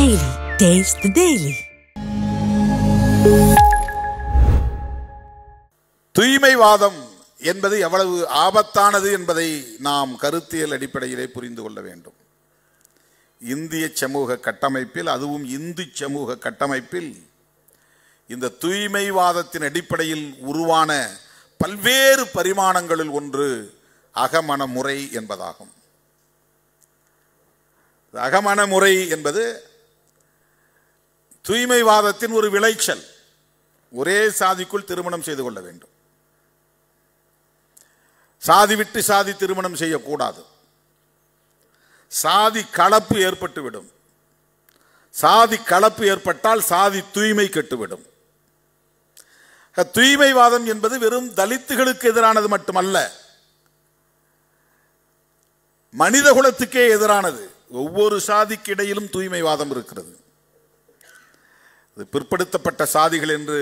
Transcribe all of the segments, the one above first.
Daily. Taste the Daily. தூய்மைவாதம் என்பது எவ்வளவு ஆபத்தானது என்பதை நாம் கருத்தியல் அடிப்படையிலே புரிந்து கொள்ள வேண்டும். இந்திய சமூக கட்டமைப்பில், அதுவும் இந்து சமூக கட்டமைப்பில் இந்த தூய்மைவாதத்தின் அடிப்படையில் உருவான பல்வேறு பரிமாணங்களில் ஒன்று அகமண முறை என்பதாகும். அகமண முறை என்பது தூய்மைவாதத்தின் ஒரு விளைச்சல். ஒரே சாதிக்குள் திருமணம் செய்து கொள்ள வேண்டும். சாதி விட்டு சாதி திருமணம் செய்யக்கூடாது. சாதி கலப்பு ஏற்பட்டுவிடும். சாதி கலப்பு ஏற்பட்டால் சாதி தூய்மை கெட்டுவிடும். தூய்மைவாதம் என்பது வெறும் தலித்துகளுக்கு எதிரானது மட்டுமல்ல, மனித குலத்துக்கே எதிரானது. ஒவ்வொரு சாதிக்கு இடையிலும் தூய்மைவாதம் இருக்கிறது. பிற்படுத்தப்பட்ட சாதிகள் என்று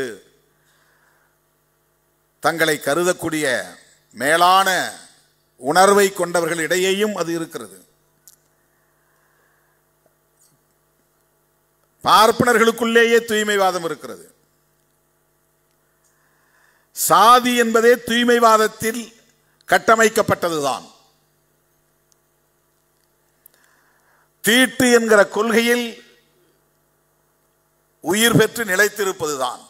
தங்களை கருதக்கூடிய மேலான உணர்வை கொண்டவர்கள் இடையேயும் அது இருக்கிறது. பார்ப்பனர்களுக்குள்ளேயே தூய்மைவாதம் இருக்கிறது. சாதி என்பதே தூய்மைவாதத்தில் கட்டமைக்கப்பட்டதுதான். தீட்டு என்கிற கொள்கையில் உயிர் பெற்று நிலைத்திருப்பதுதான்.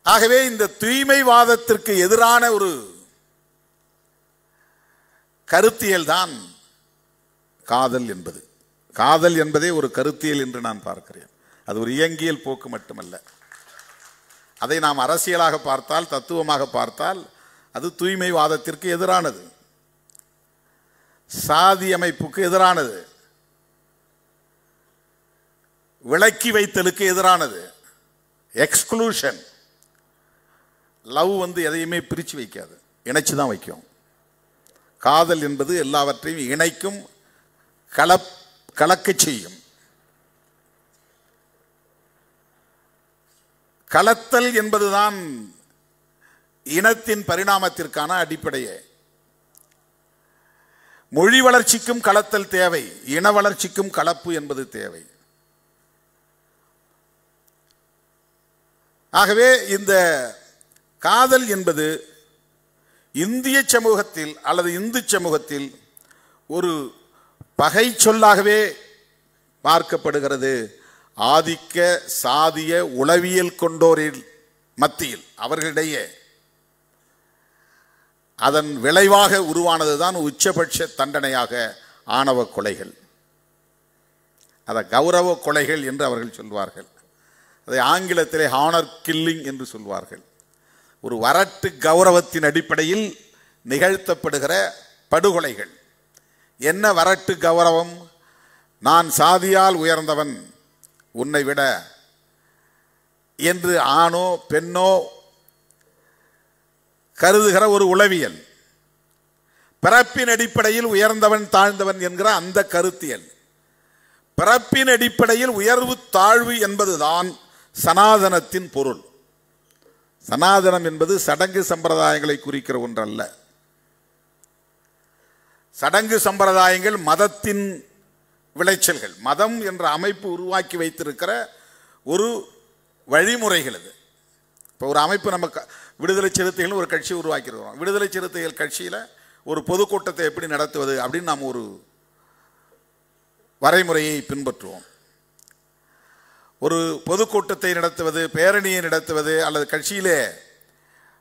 ஆகவே இந்த தூய்மைவாதத்திற்கு எதிரான ஒரு கருத்தியல் தான் காதல் என்பது. காதல் என்பதே ஒரு கருத்தியல் என்று நான் பார்க்கிறேன். அது ஒரு இயங்கியல் போக்கு மட்டுமல்ல. அதை நாம் அரசியலாக பார்த்தால், தத்துவமாக பார்த்தால் அது தூய்மைவாதத்திற்கு எதிரானது, சாதி அமைப்புக்கு எதிரானது, விலக்கி வைத்தலுக்கு எதிரானது, எக்ஸ்க்ளூஷன். லவ் எதையுமே பிரித்து வைக்காது, இணைச்சு தான் வைக்கும். காதல் என்பது எல்லாவற்றையும் இணைக்கும், கலக்க செய்யும். கலத்தல் என்பதுதான் இனத்தின் பரிணாமத்திற்கான அடிப்படையே. மொழி வளர்ச்சிக்கும் கலத்தல் தேவை, இன வளர்ச்சிக்கும் கலப்பு என்பது தேவை. ஆகவே இந்த காதல் என்பது இந்திய சமூகத்தில் அல்லது இந்து சமூகத்தில் ஒரு பகை சொல்லாகவே பார்க்கப்படுகிறது. ஆதிக்க சாதிய உளவியல் கொண்டோரில் மத்தியில், அவர்களிடையே அதன் விளைவாக உருவானதுதான் உச்சபட்ச தண்டனையாக ஆணவ கொலைகள். அதை கௌரவ கொலைகள் என்று அவர்கள் சொல்வார்கள். அதை ஆங்கிலத்திலே ஹானர் கில்லிங் என்று சொல்வார்கள். ஒரு வரட்டு கௌரவத்தின் அடிப்படையில் நிகழ்த்தப்படுகிற படுகொலைகள். என்ன வரட்டு கௌரவம்? நான் சாதியால் உயர்ந்தவன் உன்னை விட என்று ஆணோ பெண்ணோ கருதுகிற ஒரு உளவியல். பிறப்பின் அடிப்படையில் உயர்ந்தவன் தாழ்ந்தவன் என்கிற அந்த கருத்தியல். பிறப்பின் அடிப்படையில் உயர்வு தாழ்வு என்பதுதான் சனாதனத்தின் பொருள். சனாதனம் என்பது சடங்கு சம்பிரதாயங்களை குறிக்கிற ஒன்றல்ல. சடங்கு சம்பிரதாயங்கள் மதத்தின் விளைச்சல்கள். மதம் என்ற அமைப்பு உருவாக்கி வைத்திருக்கிற ஒரு வழிமுறைகள். இது இப்போ ஒரு அமைப்பு, நம்ம விடுதலை சிறுத்தைகள் ஒரு கட்சி உருவாக்கியிருக்கிறோம். விடுதலை சிறுத்தைகள் கட்சியில் ஒரு பொதுக்கூட்டத்தை எப்படி நடத்துவது அப்படின்னு நாம் ஒரு வரைமுறையை பின்பற்றுவோம். ஒரு பொதுக்கூட்டத்தை நடத்துவது, பேரணியை நடத்துவது, அல்லது கட்சியிலே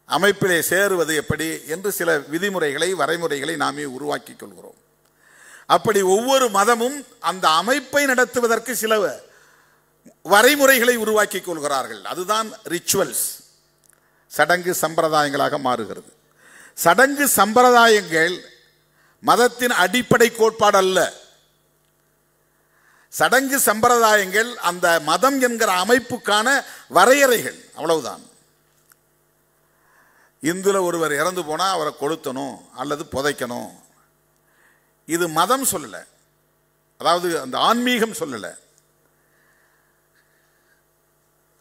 அமைப்பிலே சேருவது எப்படி என்று சில விதிமுறைகளை, வரைமுறைகளை நாமே உருவாக்கி கொள்கிறோம். அப்படி ஒவ்வொரு மதமும் அந்த அமைப்பை நடத்துவதற்கு சில வரைமுறைகளை உருவாக்கி கொள்கிறார்கள். அதுதான் ரிச்சுவல்ஸ், சடங்கு சம்பிரதாயங்களாக மாறுகிறது. சடங்கு சம்பிரதாயங்கள் மதத்தின் அடிப்படை கோட்பாடு அல்ல. சடங்கு சம்பிரதாயங்கள் அந்த மதம் என்கிற அமைப்புக்கான வரையறைகள், அவ்வளவுதான். இந்துல ஒருவர் இறந்து போனா அவரை கொளுத்தணும் அல்லது புதைக்கணும், இது மதம் சொல்லல. அதாவது அந்த ஆன்மீகம் சொல்லல.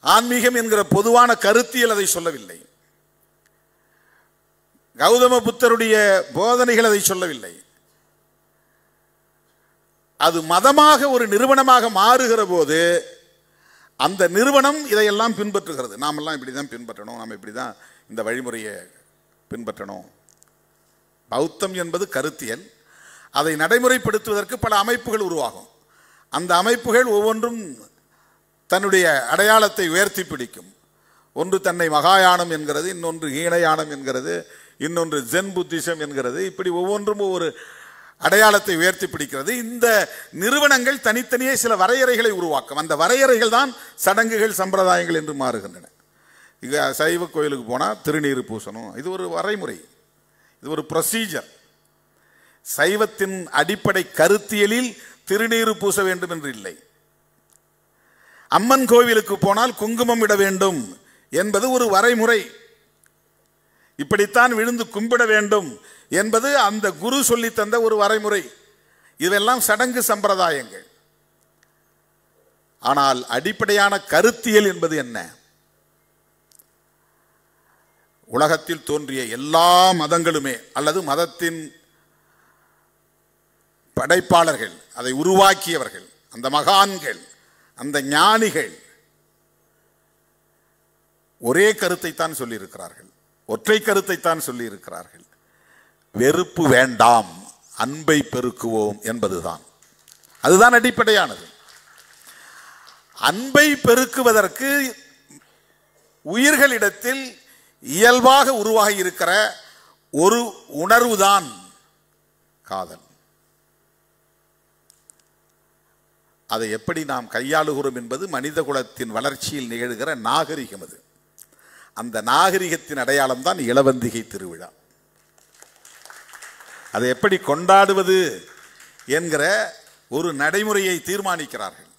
ஆன்மீகம் என்கிற பொதுவான கருத்தியல் அதை சொல்லவில்லை. கௌதம புத்தருடைய போதனைகள் அதை சொல்லவில்லை. அது மதமாக ஒரு நிறுவனமாக மாறுகிற போது அந்த நிறுவனம் இதையெல்லாம் பின்பற்றுகிறது. நாமெல்லாம் இப்படி தான் பின்பற்றணும், நாம் இப்படி தான் இந்த வழிமுறையை பின்பற்றணும். பௌத்தம் என்பது கருத்தியல். அதை நடைமுறைப்படுத்துவதற்கு பல அமைப்புகள் உருவாகும். அந்த அமைப்புகள் ஒவ்வொன்றும் தன்னுடைய அடையாளத்தை உயர்த்தி பிடிக்கும். ஒன்று தன்னை மகாயானம் என்கிறது, இன்னொன்று ஈனயானம் என்கிறது, இன்னொன்று ஜென் புத்திசம் என்கிறது. இப்படி ஒவ்வொன்றும் ஒவ்வொரு அடையாளத்தை உயர்த்தி பிடிக்கிறது. இந்த நிறுவனங்கள் தனித்தனியே சில வரையறைகளை உருவாக்கும். அந்த வரையறைகள் தான் சடங்குகள், சம்பிரதாயங்கள் என்று மாறுகின்றன. இங்க சைவ கோயிலுக்கு போனால் திருநீர் பூசணும், இது ஒரு வரைமுறை, இது ஒரு ப்ரொசீஜர். சைவத்தின் அடிப்படை கருத்தியலில் திருநீர் பூச வேண்டும் என்று இல்லை. அம்மன் கோவிலுக்கு போனால் குங்குமம் இட வேண்டும் என்பது ஒரு வரைமுறை. இப்படித்தான் விழுந்து கும்பிட வேண்டும் என்பது அந்த குரு சொல்லி தந்த ஒரு வரைமுறை. இதெல்லாம் சடங்கு சம்பிரதாயங்கள். ஆனால் அடிப்படையான கருத்தியல் என்பது என்ன? உலகத்தில் தோன்றிய எல்லா மதங்களுமே அல்லது மதத்தின் படைப்பாளர்கள், அதை உருவாக்கியவர்கள், அந்த மகான்கள், அந்த ஞானிகள் ஒரே கருத்தை தான் சொல்லி இருக்கிறார்கள், ஒற்றை கருத்தை தான் சொல்லி இருக்கிறார்கள். வெறுப்பு வேண்டாம், அன்பை பெருக்குவோம் என்பதுதான். அதுதான் அடிப்படையானது. அன்பை பெருக்குவதற்கு உயிர்களிடத்தில் இயல்பாக உருவாகி இருக்கிற ஒரு உணர்வுதான் காதல். அதை எப்படி நாம் கையாளுகிறோம் என்பது மனித குலத்தின் வளர்ச்சியில் நிகழ்கிற நாகரிகம். அது அந்த நாகரிகத்தின் அடையாளம் தான் இளவந்திகை திருவிழா. அதை எப்படி கொண்டாடுவது என்கிற ஒரு நடைமுறையை தீர்மானிக்கிறார்கள்.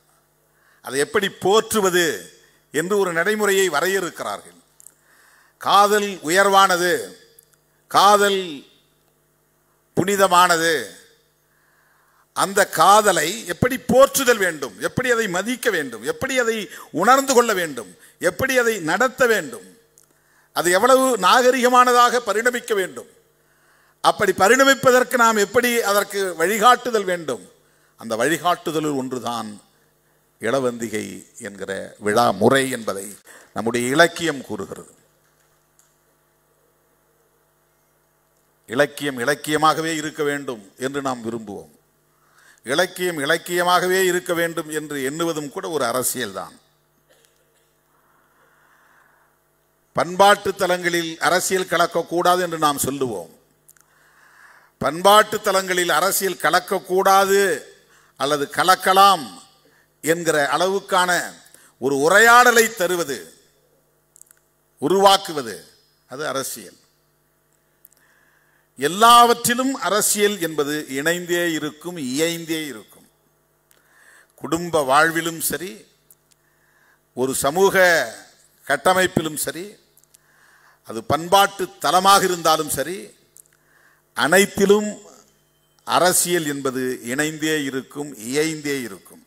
அதை எப்படி போற்றுவது என்று ஒரு நடைமுறையை வரையறுக்கிறார்கள். காதல் உயர்வானது, காதல் புனிதமானது. அந்த காதலை எப்படி போற்றுதல் வேண்டும், எப்படி அதை மதிக்க வேண்டும், எப்படி அதை உணர்ந்து கொள்ள வேண்டும், எப்படி அதை நடத்த வேண்டும், அது எவ்வளவு நாகரிகமானதாக பரிணமிக்க வேண்டும், அப்படி பரிணமிப்பதற்கு நாம் எப்படி அதற்கு வழிகாட்டுதல் வேண்டும், அந்த வழிகாட்டுதலில் ஒன்றுதான் இளவந்திகை என்கிற விழா முறை என்பதை நம்முடைய இலக்கியம் கூறுகிறது. இலக்கியம் இலக்கியமாகவே இருக்க வேண்டும் என்று நாம் விரும்புவோம். இலக்கியம் இலக்கியமாகவே இருக்க வேண்டும் என்று எண்ணுவதும் கூட ஒரு அரசியல் தான். பண்பாட்டு தலங்களில் அரசியல் கலக்கக்கூடாது என்று நாம் சொல்லுவோம். பண்பாட்டு தலங்களில் அரசியல் கலக்கக்கூடாது அல்லது கலக்கலாம் என்கிற அளவுக்கான ஒரு உரையாடலை தருவது, உருவாக்குவது, அது அரசியல். எல்லாவற்றிலும் அரசியல் என்பது இணைந்தே இருக்கும், இயைந்தே இருக்கும். குடும்ப வாழ்விலும் சரி, ஒரு சமூக கட்டமைப்பிலும் சரி, அது பண்பாட்டு தலமாக இருந்தாலும் சரி, அனைத்திலும் அரசியல் என்பது இணைந்தே இருக்கும், இயைந்தே இருக்கும்.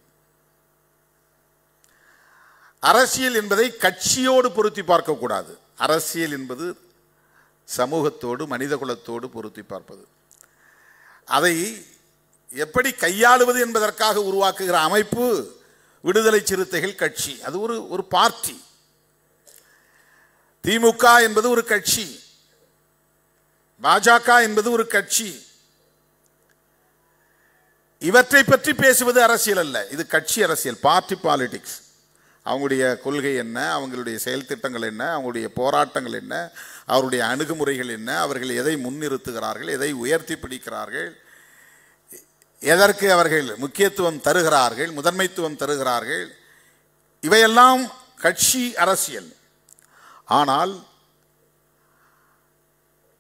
அரசியல் என்பதை கட்சியோடு பொருத்தி பார்க்கக்கூடாது. அரசியல் என்பது சமூகத்தோடு, மனித குலத்தோடு பொருத்தி பார்ப்பது. அதை எப்படி கையாளுவது என்பதற்காக உருவாக்குகிற அமைப்பு விடுதலை சிறுத்தைகள் கட்சி. அது ஒரு பார்ட்டி. திமுக என்பது ஒரு கட்சி, பாஜக என்பது ஒரு கட்சி. இவற்றை பற்றி பேசுவது அரசியல் அல்ல, இது கட்சி அரசியல், பார்ட்டி பாலிடிக்ஸ். அவங்களுடைய கொள்கை என்ன, அவங்களுடைய செயல் திட்டங்கள் என்ன, அவங்களுடைய போராட்டங்கள் என்ன, அவருடைய அணுகுமுறைகள் என்ன, அவர்கள் எதை முன்னிறுத்துகிறார்கள், எதை உயர்த்தி பிடிக்கிறார்கள், எதற்கு அவர்கள் முக்கியத்துவம் தருகிறார்கள், முதன்மைத்துவம் தருகிறார்கள், இவையெல்லாம் கட்சி அரசியல். ஆனால்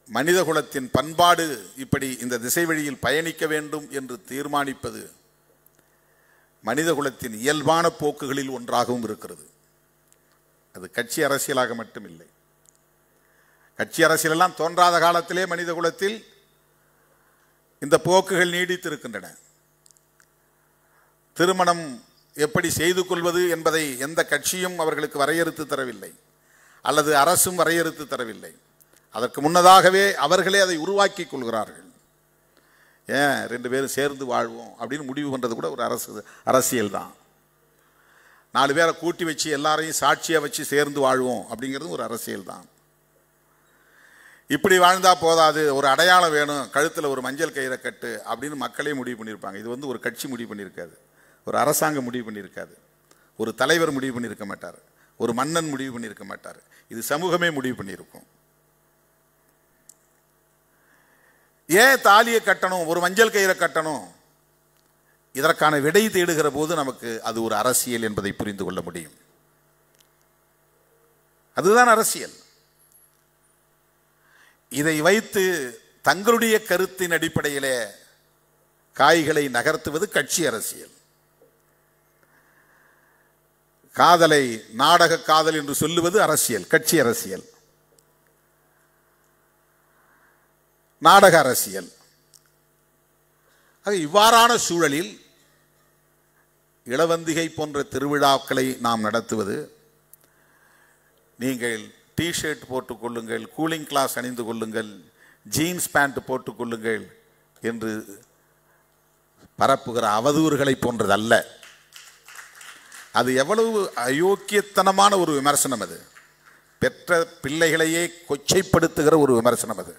மனித குலத்தின் பண்பாடு இப்படி இந்த திசை வழியில் பயணிக்க வேண்டும் என்று தீர்மானிப்பது மனித குலத்தின் இயல்பான போக்குகளில் ஒன்றாகவும் இருக்கிறது. அது கட்சி அரசியலாக மட்டுமில்லை. கட்சி அரசியலெல்லாம் தோன்றாத காலத்திலே மனித குலத்தில் இந்த போக்குகள் நீடித்திருக்கின்றன. திருமணம் எப்படி செய்து கொள்வது என்பதை எந்த கட்சியும் அவர்களுக்கு வரையறுத்து தரவில்லை, அல்லது அரசும் வரையறுத்து தரவில்லை. அதற்கு முன்னதாகவே அவர்களே அதை உருவாக்கி கொள்கிறார்கள். ஏன் 2 பேரும் சேர்ந்து வாழ்வோம் அப்படின்னு முடிவு பண்ணுறது கூட ஒரு அரசியல் தான். 4 பேரை கூட்டி வச்சு எல்லாரையும் சாட்சியாக வச்சு சேர்ந்து வாழ்வோம் அப்படிங்கிறது ஒரு அரசியல் தான். இப்படி வாழ்ந்தா போதாது, ஒரு அடையாளம் வேணும், கழுத்தில் ஒரு மஞ்சள் கயிறை கட்டு அப்படின்னு மக்களே முடிவு பண்ணியிருப்பாங்க. இது வந்து ஒரு கட்சி முடிவு பண்ணியிருக்காது, ஒரு அரசாங்கம் முடிவு பண்ணியிருக்காது, ஒரு தலைவர் முடிவு பண்ணியிருக்க மாட்டார், ஒரு மன்னன் முடிவு பண்ணியிருக்க மாட்டார். இது சமூகமே முடிவு பண்ணியிருக்கும். ஏன் தாலியை கட்டணும், ஒரு மஞ்சள் கயிறை கட்டணும்? இதற்கான விடை தேடுகிற போது நமக்கு அது ஒரு அரசியல் என்பதை புரிந்து கொள்ள முடியும். அதுதான் அரசியல். இதை வைத்து தங்களுடைய கருத்தின் அடிப்படையிலே காய்களை நகர்த்துவது கட்சி அரசியல். காதலை நாடக காதல் என்று சொல்லுவது அரசியல், கட்சி அரசியல், நாடக அரசியல். இவ்வாறான சூழலில் இளவந்திகை போன்ற திருவிழாக்களை நாம் நடத்துவது, நீங்கள் டிஷர்ட் போட்டுக்கொள்ளுங்கள், கூலிங் கிளாஸ் அணிந்து கொள்ளுங்கள், ஜீன்ஸ் பேண்ட் போட்டுக்கொள்ளுங்கள் என்று பரப்புகிற அவதூறுகளை போன்றதல்ல. அது எவ்வளவு அயோக்கியத்தனமான ஒரு விமர்சனம்! அது பெற்ற பிள்ளைகளையே கொச்சைப்படுத்துகிற ஒரு விமர்சனம். அது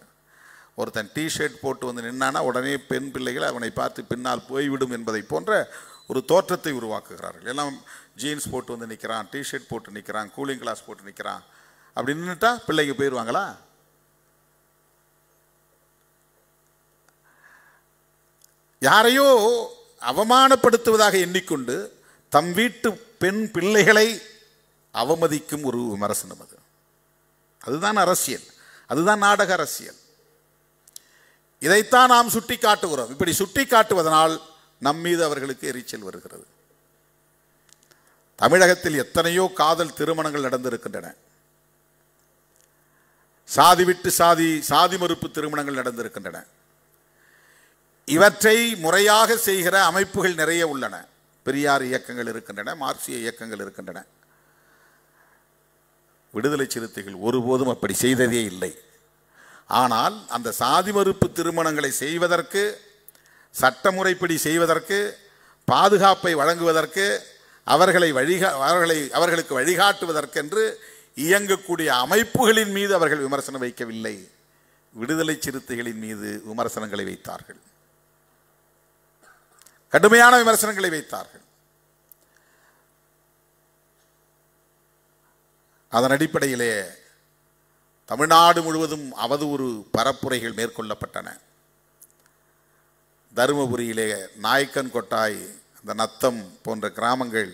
ஒருத்தன் டிஷர்ட் போட்டு வந்து நின்னானா உடனே பெண் பிள்ளைகள் அவனை பார்த்து பின்னால் போய்விடும் என்பதை போன்ற ஒரு தோற்றத்தை உருவாக்குகிறார்கள். எல்லாம் ஜீன்ஸ் போட்டு வந்து நிற்கிறான், டிஷர்ட் போட்டு நிற்கிறான், கூலிங் கிளாஸ் போட்டு நிற்கிறான், அப்படி நின்றுட்டா பிள்ளைங்க போயிடுவாங்களா? யாரையோ அவமானப்படுத்துவதாக எண்ணிக்கொண்டு தம் வீட்டு பெண் பிள்ளைகளை அவமதிக்கும் ஒரு விமர்சனம். அதுதான் அரசியல், அதுதான் நாடக அரசியல். இதைத்தான் நாம் சுட்டி காட்டுகிறோம். இப்படி சுட்டி காட்டுவதனால் நம் மீது அவர்களுக்கு எரிச்சல் வருகிறது. தமிழகத்தில் எத்தனையோ காதல் திருமணங்கள் நடந்திருக்கின்றன. சாதி விட்டு சாதி, சாதி மறுப்பு திருமணங்கள் நடந்திருக்கின்றன. இவற்றை முறையாக செய்கிற அமைப்புகள் நிறைய உள்ளன. பெரியார் இயக்கங்கள் இருக்கின்றன, மார்க்சிய இயக்கங்கள் இருக்கின்றன. விடுதலை சிறுத்தைகள் ஒருபோதும் அப்படி செய்ததே இல்லை. ஆனால் அந்த சாதி மறுப்பு திருமணங்களை செய்வதற்கு, சட்டமுறைப்படி செய்வதற்கு, பாதுகாப்பை வழங்குவதற்கு, அவர்களுக்கு வழிகாட்டுவதற்கென்று இயங்கக்கூடிய அமைப்புகளின் மீது அவர்கள் விமர்சனம் வைக்கவில்லை. விடுதலை சிறுத்தைகளின் மீது விமர்சனங்களை வைத்தார்கள், கடுமையான விமர்சனங்களை வைத்தார்கள். அதன் அடிப்படையிலே தமிழ்நாடு முழுவதும் அவதூறு பரப்புரைகள் மேற்கொள்ளப்பட்டன. தருமபுரியிலே நாயக்கன் கொட்டாய், அந்த நத்தம் போன்ற கிராமங்கள்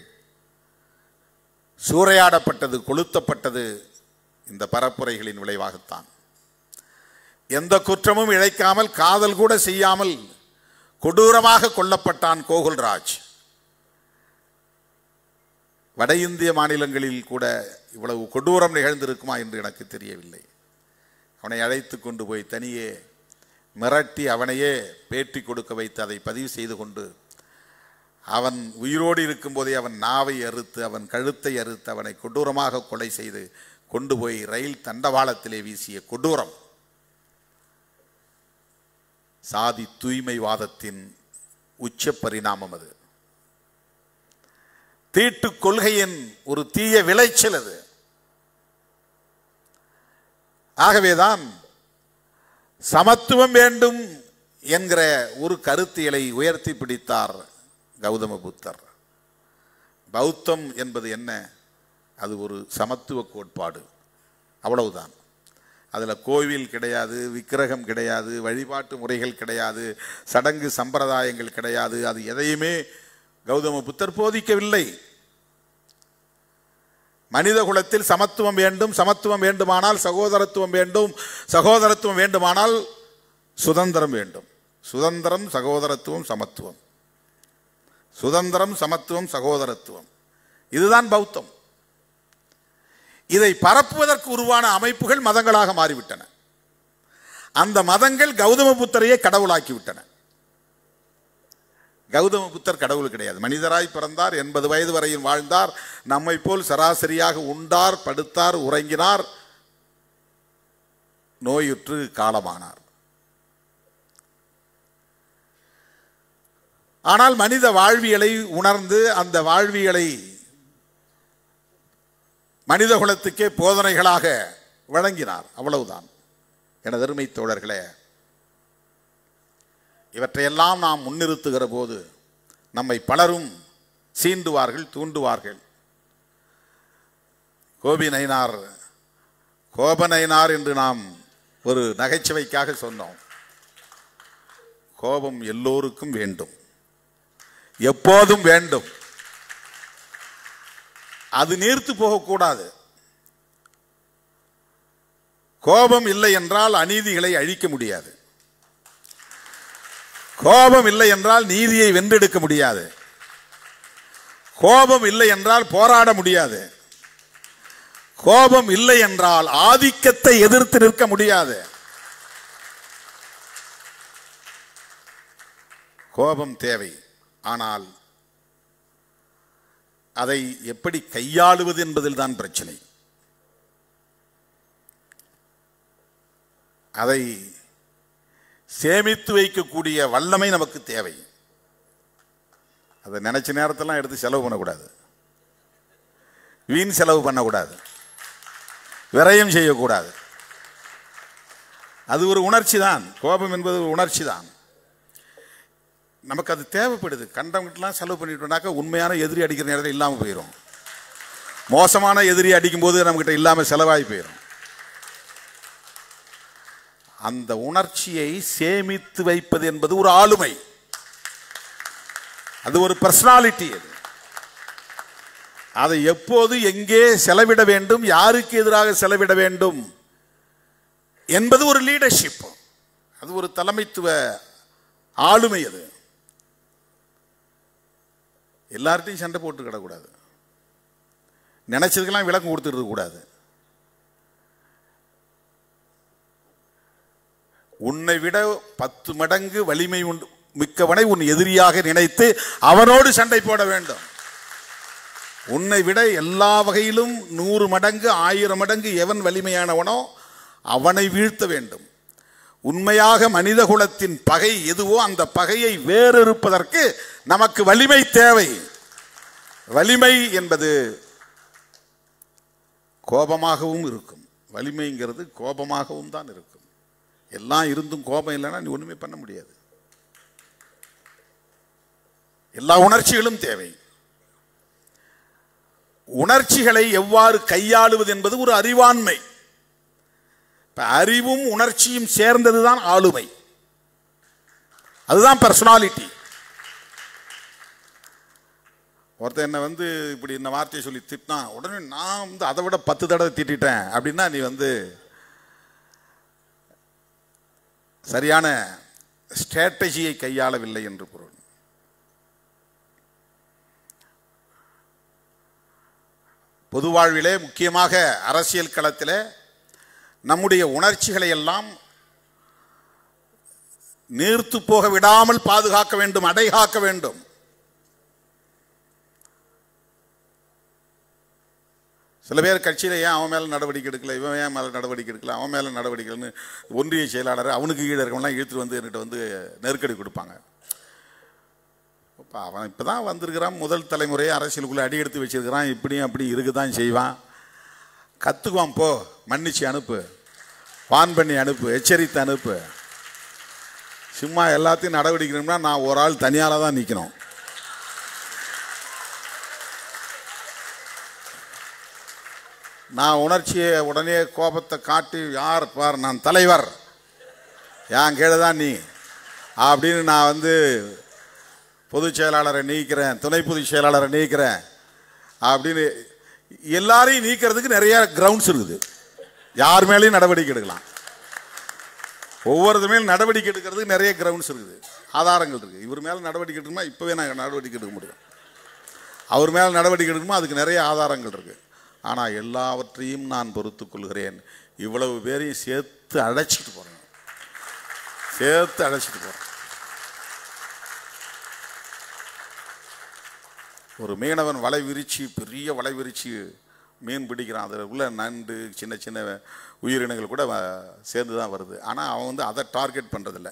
சூறையாடப்பட்டது, கொளுத்தப்பட்டது இந்த பரப்புரைகளின் விளைவாகத்தான். எந்த குற்றமும் இழைக்காமல், காதல் கூட செய்யாமல் கொடூரமாக கொல்லப்பட்டான் கோகுல்ராஜ். வட இந்திய மாநிலங்களில் கூட இவ்வளவு கொடூரம் நிகழ்ந்திருக்குமா என்று எனக்கு தெரியவில்லை. அவனை அழைத்து கொண்டு போய் தனியே மிரட்டி அவனையே பேட்டி கொடுக்க வைத்து அதை பதிவு செய்து கொண்டு, அவன் உயிரோடு இருக்கும்போதே அவன் நாவை அறுத்து, அவன் கழுத்தை அறுத்து, அவனை கொடூரமாக கொலை செய்து கொண்டு போய் ரயில் தண்டவாளத்திலே வீசிய கொடூரம் சாதி தூய்மைவாதத்தின் உச்ச பரிணாமம். அது தீட்டு கொள்கையின் ஒரு தீய விளைச்சல். அது ஆகவேதான் சமத்துவம் வேண்டும் என்கிற ஒரு கருத்தியலை உயர்த்தி பிடித்தார் கௌதம புத்தர். பௌத்தம் என்பது என்ன? அது ஒரு சமத்துவ கோட்பாடு, அவ்வளவுதான். அதில் கோவில் கிடையாது, விக்கிரகம் கிடையாது, வழிபாட்டு முறைகள் கிடையாது, சடங்கு சம்பிரதாயங்கள் கிடையாது. அது எதையுமே கௌதம புத்தர் போதிக்கவில்லை. மனித குலத்தில் சமத்துவம் வேண்டும், சமத்துவம் வேண்டுமானால் சகோதரத்துவம் வேண்டும், சகோதரத்துவம் வேண்டுமானால் சுதந்திரம் வேண்டும். சுதந்திரம், சகோதரத்துவம், சமத்துவம். சுதந்திரம், சமத்துவம், சகோதரத்துவம், இதுதான் பௌத்தம். இதை பரப்புவதற்கு உருவான அமைப்புகள் மதங்களாக மாறிவிட்டன. அந்த மதங்கள் கௌதம புத்தரையே கடவுளாக்கிவிட்டன. கௌதம புத்தர் கடவுள் கிடையாது. மனிதராய் பிறந்தார், 80 வயது வரையில் வாழ்ந்தார், நம்மை போல் சராசரியாக உண்டார், படுத்தார், உறங்கினார், நோயுற்று காலமானார். ஆனால் மனித வாழ்வியலை உணர்ந்து அந்த வாழ்வியலை மனித குலத்துக்கே போதனைகளாக வழங்கினார். அவ்வளவுதான். எனது அருமை தோழர்களே, இவற்றையெல்லாம் நாம் முன்னிறுத்துகிற போது நம்மை பலரும் சீண்டுவார்கள், தூண்டுவார்கள். கோபநயினார் என்று நாம் ஒரு நகைச்சுவைக்காக சொன்னோம். கோபம் எல்லோருக்கும் வேண்டும், எப்போதும் வேண்டும். அது நீர்த்து போகக்கூடாது. கோபம் இல்லை என்றால் அநீதிகளை அழிக்க முடியாது. கோபம் இல்லை என்றால் நீதியை வென்றெடுக்க முடியாது. கோபம் இல்லை என்றால் போராட முடியாது. கோபம் இல்லை என்றால் ஆதிக்கத்தை எதிர்த்து நிற்க முடியாது. கோபம் தேவை. ஆனால் அதை எப்படி கையாளுவது என்பதில் தான் பிரச்சனை. அதை சேமித்து வைக்கக்கூடிய வல்லமை நமக்கு தேவை. அதை நினைச்ச நேரத்தெல்லாம் எடுத்து செலவு பண்ணக்கூடாது, வீண் செலவு பண்ணக்கூடாது, விரயம் செய்யக்கூடாது. அது ஒரு உணர்ச்சி தான். கோபம் என்பது ஒரு உணர்ச்சி தான். நமக்கு அது தேவைப்படுது. கண்டவங்கிட்டலாம் செலவு பண்ணிட்டோம்னாக்கா உண்மையான எதிரி அடிக்கிற நேரத்தில் இல்லாமல் போயிடும். மோசமான எதிரி அடிக்கும் போது நம்மகிட்ட இல்லாமல் செலவாகி போயிடும். அந்த உணர்ச்சியை சேமித்து வைப்பது என்பது ஒரு ஆளுமை, அது ஒரு பர்சனாலிட்டி. அதை எப்போது எங்கே செலவிட வேண்டும், யாருக்கு எதிராக செலவிட வேண்டும் என்பது ஒரு லீடர்ஷிப், அது ஒரு தலைமைத்துவ ஆளுமை. அது எல்லார்ட்டையும் சண்டை போட்டு கிடக்கூடாது, நினைச்சதுக்கெல்லாம் விளக்கம் கொடுத்துட்டு இருக்கக்கூடாது. உன்னை விட 10 மடங்கு வலிமை மிக்கவனை உன் எதிரியாக நினைத்து அவனோடு சண்டை போட வேண்டும். உன்னை விட எல்லா வகையிலும் 100 மடங்கு 1000 மடங்கு எவன் வலிமையானவனோ அவனை வீழ்த்த வேண்டும். உண்மையாக மனித குலத்தின் பகை எதுவோ அந்த பகையை வேறறுப்பதற்கு நமக்கு வலிமை தேவை. வலிமை என்பது கோபமாகவும் இருக்கும். வலிமைங்கிறது கோபமாகவும் தான் இருக்கும். எல்லாம் இருந்தும் கோபம் இல்லைன்னா நீ ஒண்ணுமே பண்ண முடியாது. எல்லா உணர்ச்சிகளும் தேவை. உணர்ச்சிகளை எவ்வாறு கையாளுவது என்பது ஒரு அறிவாண்மை. அறிவும் உணர்ச்சியும் சேர்ந்ததுதான் ஆளுமை, அதுதான் பர்சனாலிட்டி. ஒருத்தர் என்ன இப்படி இந்த வார்த்தையை சொல்லி திட்டினா உடனே நான் அதை விட 10 தடவை திட்டேன் அப்படின்னா நீ சரியான ஸ்ட்ராட்டஜியை கையாளவில்லை என்று பொருள். பொது வாழ்விலே, முக்கியமாக அரசியல் களத்திலே நம்முடைய உணர்ச்சிகளை எல்லாம் நீர்த்து போக விடாமல் பாதுகாக்க வேண்டும், அடைகாக்க வேண்டும். சில பேர் கட்சியில் ஏன் அவன் மேலே நடவடிக்கை எடுக்கல, இவன் ஏன் மேலே நடவடிக்கை எடுக்கல, அவன் மேலே நடவடிக்கைன்னு ஒன்றிய செயலாளர் அவனுக்கு கீழே இருக்கவங்களாம் இழுத்துட்டு என்கிட்ட நெருக்கடி கொடுப்பாங்க. அவன் இப்போ தான் வந்திருக்கிறான், முதல் தலைமுறையை அரசியலுக்குள்ளே அடி எடுத்து வச்சிருக்கிறான், இப்படியும் அப்படி இருக்குதான் செய்வான். கற்றுக்குவான், போ, மன்னிச்சு அனுப்பு, வான் பண்ணி அனுப்பு, எச்சரித்து அனுப்பு. சும்மா எல்லாத்தையும் நடவடிக்கணும்னா நான் ஒரு ஆள் தனியால தான் நிற்கணும். நான் உணர்ச்சியை உடனே கோபத்தை காட்டி யார் பார் நான் தலைவர், என் கீழே தான் நீ அப்படின்னு நான் பொதுச் செயலாளரை நீக்கிறேன், துணை பொதுச் செயலாளரை நீக்கிறேன் அப்படின்னு எல்லாரையும் நீக்கிறதுக்கு நிறைய கிரவுண்ட்ஸ் இருக்குது. யார் மேலேயும் நடவடிக்கை எடுக்கலாம். ஒவ்வொருத்த மேலும் நடவடிக்கை எடுக்கிறதுக்கு நிறைய கிரவுண்ட்ஸ் இருக்குது, ஆதாரங்கள் இருக்குது. இவர் மேலே நடவடிக்கை எடுக்கணுமா இப்போவே நான் நடவடிக்கை எடுக்க முடியும், அவர் மேலே நடவடிக்கை எடுக்கணுமா அதுக்கு நிறைய ஆதாரங்கள் இருக்குது. ஆனால் எல்லாவற்றையும் நான் பொறுத்து கொள்கிறேன். இவ்வளவு பேரையும் சேர்த்து அழைச்சிட்டு போகிறேன், சேர்த்து அழைச்சிட்டு போகிறேன். ஒரு மீனவன் வலை விரிச்சு, பெரிய வலை விரிச்சு மீன் பிடிக்கிறான். அதில் உள்ள நண்டு, சின்ன சின்ன உயிரினங்கள் கூட சேர்ந்து தான் வருது. ஆனால் அவன் அதை டார்கெட் பண்ணுறதில்ல.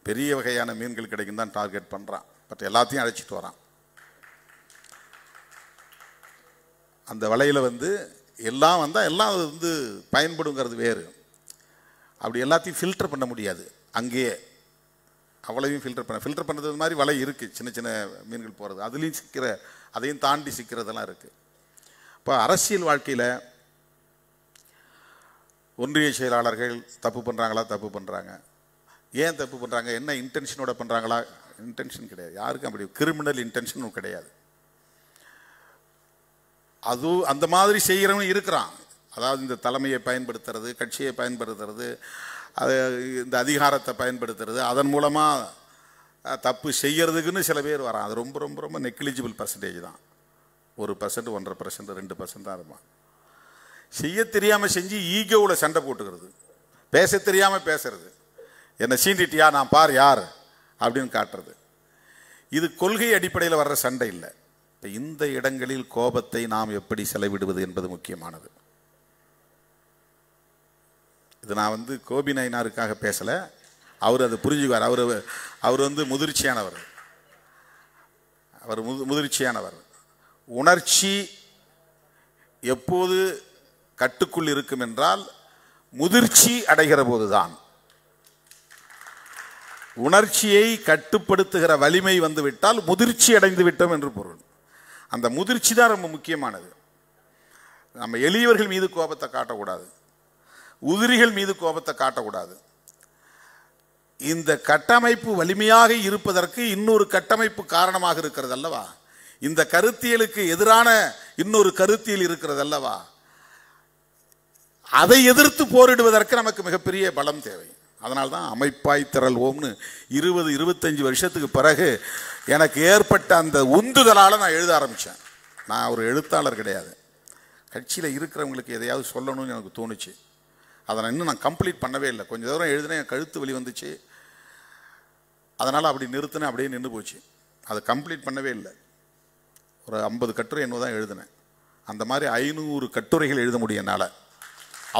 பெரிய வகையான மீன்கள் கிடைக்கும் தான் டார்கெட் பண்ணுறான். பட் எல்லாத்தையும் அழைச்சிட்டு வரான். அந்த வலையில் வந்து எல்லாம் வந்தால் எல்லாம் வந்து பயன்படுங்கிறது வேறு. அப்படி எல்லாத்தையும் ஃபில்டர் பண்ண முடியாது. அங்கேயே அவ்வளவையும் ஃபில்டர் பண்ணுறது மாதிரி வலை இருக்குது. சின்ன சின்ன மீன்கள் போகிறது, அதுலேயும் சிக்கிற, அதையும் தாண்டி சிக்கிறதெல்லாம் இருக்குது. இப்போ அரசியல் வாழ்க்கையில் ஒன்றிய செயலாளர்கள் தப்பு பண்ணுறாங்களா? தப்பு பண்ணுறாங்க. ஏன் தப்பு பண்ணுறாங்க? என்ன இன்டென்ஷனோட பண்ணுறாங்களா? இன்டென்ஷன் கிடையாது. யாருக்கும் அப்படி கிரிமினல் இன்டென்ஷனும் கிடையாது. அது அந்த மாதிரி செய்கிறவங்க இருக்கிறான். அதாவது இந்த தலைமையை பயன்படுத்துறது, கட்சியை பயன்படுத்துறது, அது இந்த அதிகாரத்தை பயன்படுத்துறது, அதன் மூலமாக தப்பு செய்யறதுக்குன்னு சில பேர் வரான். அது ரொம்ப ரொம்ப ரொம்ப நெக்லிஜிபிள் பர்சன்டேஜ் தான். 1%, 1.5%, 2% தான் இருப்பான். செய்ய தெரியாமல் செஞ்சு ஈகோவில் சண்டை போட்டுக்கிறது, பேச தெரியாமல் பேசுறது, என்னை சீண்டிட்டியா, நான் பார் யார் அப்படின்னு காட்டுறது. இது கொள்கை அடிப்படையில் வர்ற சண்டை இல்லை. இப்போ இந்த இடங்களில் கோபத்தை நாம் எப்படி செலவிடுவது என்பது முக்கியமானது. இது நான் வந்து கோபி நாயனாருக்காக பேசலை, அவர் அதை புரிஞ்சுக்குவார். அவர் வந்து முதிர்ச்சியானவர். அவர் முதிர்ச்சியானவர். உணர்ச்சி எப்போது கட்டுக்குள் இருக்கும் என்றால் முதிர்ச்சி அடைகிற போதுதான். உணர்ச்சியை கட்டுப்படுத்துகிற வலிமை வந்துவிட்டால் முதிர்ச்சி அடைந்து விட்டோம் என்று பொருள். அந்த முதிர்ச்சி தான் ரொம்ப முக்கியமானது. நம்ம எளியவர்கள் மீது கோபத்தை காட்டக்கூடாது, உதிரிகள் மீது கோபத்தை காட்டக்கூடாது. இந்த கட்டமைப்பு வலிமையாக இருப்பதற்கு இன்னொரு கட்டமைப்பு காரணமாக இருக்கிறது அல்லவா? இந்த கருத்தியலுக்கு எதிரான இன்னொரு கருத்தியல் இருக்கிறது அல்லவா? அதை எதிர்த்து போரிடுவதற்கு நமக்கு மிகப்பெரிய பலம் தேவை. அதனால்தான் அமைப்பாய் திரள்வோம்னு 20-25 வருஷத்துக்கு பிறகு எனக்கு ஏற்பட்ட அந்த உந்துதலால் நான் எழுத ஆரம்பித்தேன். நான் ஒரு எழுத்தாளர் கிடையாது. கட்சியில் இருக்கிறவங்களுக்கு எதையாவது சொல்லணும்னு எனக்கு தோணுச்சு. அதை இன்னும் நான் கம்ப்ளீட் பண்ணவே இல்லை. கொஞ்சம் தூரம் எழுதினேன், என் கழுத்து வலி வந்துச்சு. அதனால் அப்படி நிறுத்தினேன், அப்படியே நின்று போச்சு. அதை கம்ப்ளீட் பண்ணவே இல்லை. ஒரு 50 கட்டுரை என்னவோ தான் எழுதினேன். அந்த மாதிரி 500 கட்டுரைகள் எழுத முடியும் என்னால்.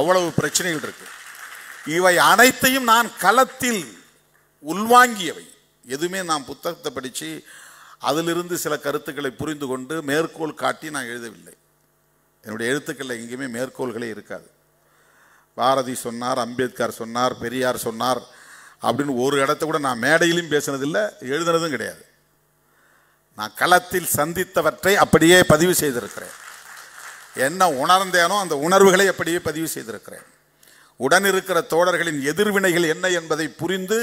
அவ்வளவு பிரச்சனைகள் இருக்கு. இவை அனைத்தையும் நான் களத்தில் உள்வாங்கியவை. எதுவுமே நான் புத்தகத்தை படித்து அதிலிருந்து சில கருத்துக்களை புரிந்து கொண்டு மேற்கோள் காட்டி நான் எழுதவில்லை. என்னுடைய எழுத்துக்களில் எங்கேயுமே மேற்கோள்களே இருக்காது. பாரதி சொன்னார், அம்பேத்கர் சொன்னார், பெரியார் சொன்னார் அப்படின்னு ஒரு இடத்த கூட நான் மேடையிலும் பேசினதில்லை, எழுதுனதும் கிடையாது. நான் களத்தில் சந்தித்தவற்றை அப்படியே பதிவு செய்திருக்கிறேன். என்ன உணர்ந்தேனோ அந்த உணர்வுகளை அப்படியே பதிவு செய்திருக்கிறேன். உடன் இருக்கிற தோழர்களின் எதிர்வினைகள் என்ன என்பதை புரிந்து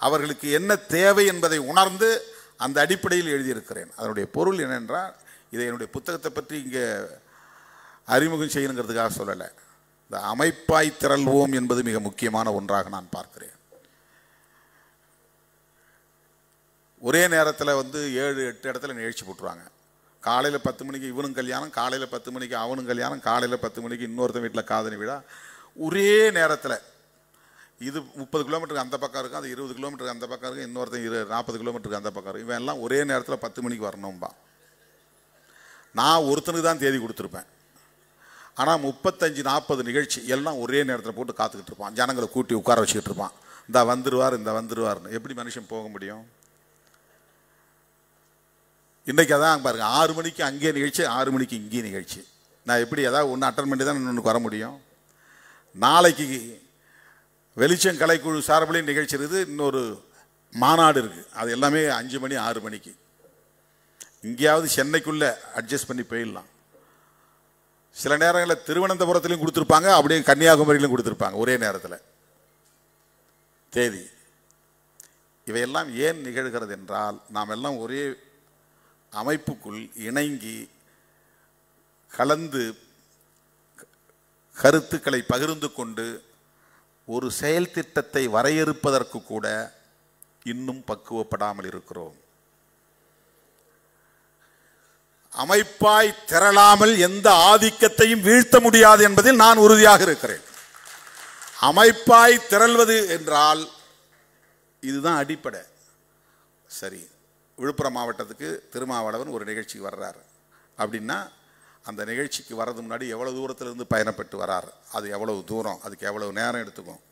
அவர்களுக்கு என்ன தேவை என்பதை உணர்ந்து அந்த அடிப்படையில் எழுதியிருக்கிறேன். அதனுடைய பொருள் என்னென்றால், இதை என்னுடைய புத்தகத்தை பற்றி இங்கே அறிமுகம் செய்யணுங்கிறதுக்காக சொல்லலை. இந்த அமைப்பாய் திரள்வோம் என்பது மிக முக்கியமான ஒன்றாக நான் பார்க்கிறேன். ஒரே நேரத்தில் வந்து 7-8 இடத்துல நிகழ்ச்சி போட்டுருவாங்க. காலையில் 10 மணிக்கு இவனும் கல்யாணம், காலையில் 10 மணிக்கு அவனும் கல்யாணம், காலையில் 10 மணிக்கு இன்னொருத்தன் வீட்டில் காதணி விழா. ஒரே நேரத்தில் இது 30 கிலோமீட்டருக்கு அந்த பக்கம் இருக்கும், அது 20 கிலோமீட்டருக்கு அந்த பக்கம் இருக்கும், இன்னொருத்தன் 40 கிலோமீட்டருக்கு அந்த பக்கம் இருக்கும். இவன் எல்லாம் ஒரே நேரத்தில் 10 மணிக்கு வரணும்பா. நான் ஒருத்தனுக்கு தான் தேதி கொடுத்துருப்பேன். ஆனால் 35-40 நிகழ்ச்சி எல்லாம் ஒரே நேரத்தில் போட்டு காத்துக்கிட்டு இருப்பான். ஜனங்களை கூட்டி உட்கார வச்சுக்கிட்டு இருப்பான். இந்த வந்துருவார்னு. எப்படி மனுஷன் போக முடியும்? இன்றைக்கி அதான் பாருங்க, 6 மணிக்கு அங்கே நிகழ்ச்சி, 6 மணிக்கு இங்கே நிகழ்ச்சி. நான் எப்படி ஏதாவது ஒன்று அட்டன் பண்ணி தான் இன்னொன்று வர முடியும்? நாளைக்கு வெளிச்சம் கலைக்குழு சார்பிலையும் நிகழ்ச்சி இருக்குது, இன்னொரு மாநாடு இருக்குது. அது எல்லாமே 5 மணி 6 மணிக்கு. இங்கேயாவது சென்னைக்குள்ளே அட்ஜஸ்ட் பண்ணி போயிடலாம். சில நேரங்களில் திருவனந்தபுரத்துலையும் கொடுத்துருப்பாங்க, அப்படியே கன்னியாகுமரியிலும் கொடுத்துருப்பாங்க ஒரே நேரத்தில் தேதி. இவையெல்லாம் ஏன் நிகழ்கிறது என்றால், நாம் எல்லாம் ஒரே அமைப்புக்குள் இணங்கி கலந்து கருத்துக்களை பகிர்ந்து கொண்டு ஒரு செயல் திட்டத்தை வரையறுப்பதற்கு கூட இன்னும் பக்குவப்படாமல் இருக்கிறோம். அமைப்பாய் திரளாமல் எந்த ஆதிக்கத்தையும் வீழ்த்த முடியாது என்பதில் நான் உறுதியாக இருக்கிறேன். அமைப்பாய் திரள்வது என்றால் இதுதான் அடிப்படை. சரி, விழுப்புரம் மாவட்டத்துக்கு திருமாவளவன் ஒரு நிகழ்ச்சிக்கு வர்றாரு அப்படின்னா, அந்த நிகழ்ச்சிக்கு வர்றது முன்னாடி எவ்வளோ தூரத்திலிருந்து பயணப்பட்டு வரார், அது எவ்வளவு தூரம், அதுக்கு எவ்வளவு நேரம் எடுத்துக்கும்.